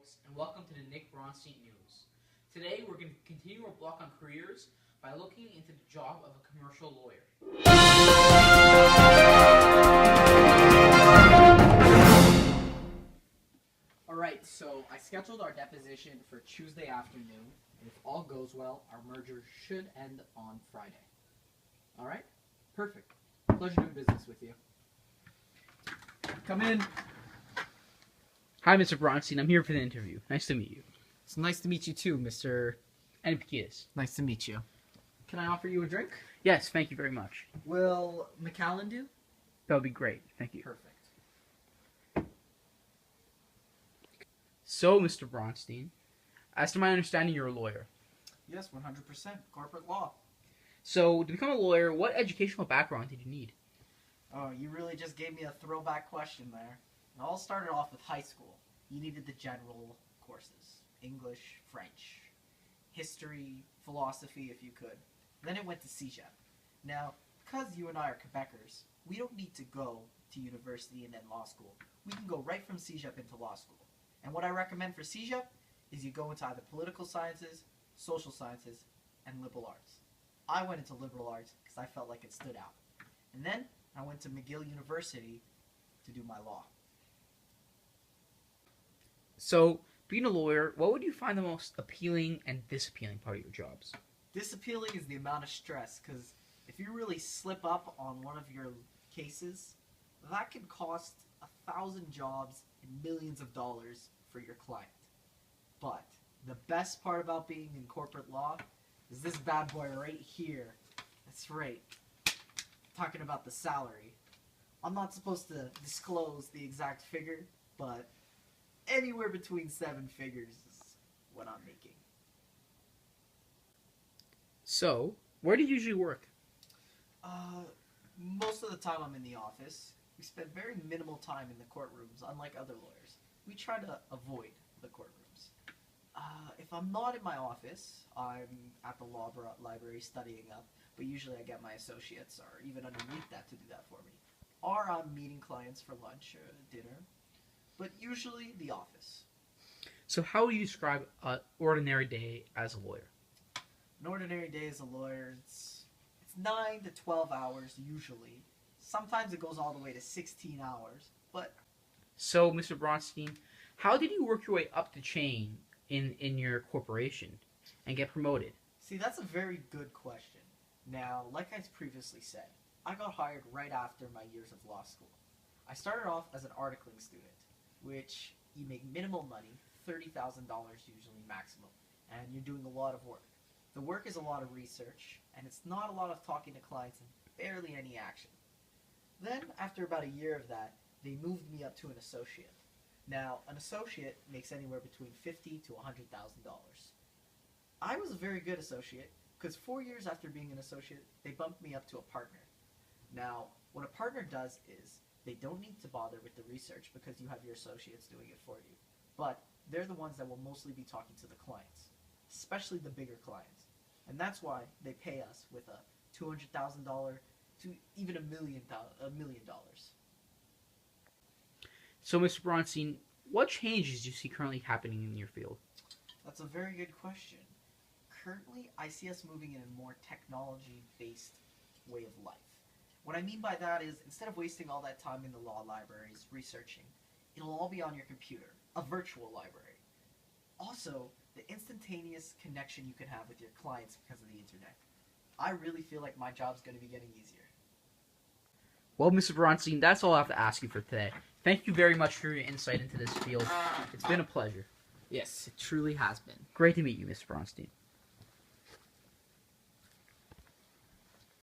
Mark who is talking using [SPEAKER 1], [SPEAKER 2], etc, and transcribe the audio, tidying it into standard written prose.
[SPEAKER 1] folks, and welcome to the Nick Bronstein News. Today, we're going to continue our block on careers by looking into the job of a commercial lawyer. Alright, so I scheduled our deposition for Tuesday afternoon, and if all goes well, our merger should end on Friday. Alright? Perfect. Pleasure doing business with you. Come in. Hi, Mr. Bronstein. I'm here for the interview. Nice to meet you.
[SPEAKER 2] It's nice to meet you too, Mr.
[SPEAKER 1] Anipikides.
[SPEAKER 2] Nice to meet you.
[SPEAKER 1] Can I offer you a drink? Yes, thank you very much.
[SPEAKER 2] Will McAllen do?
[SPEAKER 1] That would be great. Thank you.
[SPEAKER 2] Perfect.
[SPEAKER 1] So, Mr. Bronstein, as to my understanding, you're a lawyer.
[SPEAKER 2] Yes, 100%. Corporate law.
[SPEAKER 1] So, to become a lawyer, what educational background did you need?
[SPEAKER 2] Oh, you really just gave me a throwback question there. It all started off with high school. You needed the general courses. English, French, history, philosophy if you could. Then it went to CEGEP. Now, because you and I are Quebecers, we don't need to go to university and then law school. We can go right from CEGEP into law school. And what I recommend for CEGEP is you go into either political sciences, social sciences, and liberal arts. I went into liberal arts because I felt like it stood out. And then I went to McGill University to do my law.
[SPEAKER 1] So, being a lawyer, what would you find the most appealing and disappealing part of your jobs?
[SPEAKER 2] Disappealing is the amount of stress, because if you really slip up on one of your cases, that can cost 1,000 jobs and millions of dollars for your client. But the best part about being in corporate law is this bad boy right here. That's right. Talking about the salary. I'm not supposed to disclose the exact figure, but anywhere between 7 figures is what I'm making.
[SPEAKER 1] So, where do you usually work?
[SPEAKER 2] Most of the time I'm in the office. We spend very minimal time in the courtrooms, unlike other lawyers. We try to avoid the courtrooms. If I'm not in my office, I'm at the law library studying up, but usually I get my associates or even underneath that to do that for me. Or I'm meeting clients for lunch or dinner, but usually the office.
[SPEAKER 1] So, how would you describe an ordinary day as a lawyer?
[SPEAKER 2] An ordinary day as a lawyer, it's 9 to 12 hours usually. Sometimes it goes all the way to 16 hours, but...
[SPEAKER 1] So, Mr. Bronstein, how did you work your way up the chain in your corporation and get promoted?
[SPEAKER 2] See, that's a very good question. Now, like I previously said, I got hired right after my years of law school. I started off as an articling student, which you make minimal money, $30,000 usually maximum, and you're doing a lot of work. The work is a lot of research, and it's not a lot of talking to clients and barely any action. Then, after about a year of that, they moved me up to an associate. Now, an associate makes anywhere between $50,000 to $100,000. I was a very good associate, because 4 years after being an associate, they bumped me up to a partner. Now, what a partner does is, they don't need to bother with the research because you have your associates doing it for you. But they're the ones that will mostly be talking to the clients, especially the bigger clients. And that's why they pay us with a $200,000 to even $1 million.
[SPEAKER 1] So, Mr. Bronstein, what changes do you see currently happening in your field?
[SPEAKER 2] That's a very good question. Currently, I see us moving in a more technology-based way of life. What I mean by that is, instead of wasting all that time in the law libraries researching, it'll all be on your computer, a virtual library. Also, the instantaneous connection you can have with your clients because of the internet. I really feel like my job's going to be getting easier.
[SPEAKER 1] Well, Mr. Bronstein, that's all I have to ask you for today. Thank you very much for your insight into this field. It's been a pleasure.
[SPEAKER 2] Yes, it truly has been.
[SPEAKER 1] Great to meet you, Mr. Bronstein.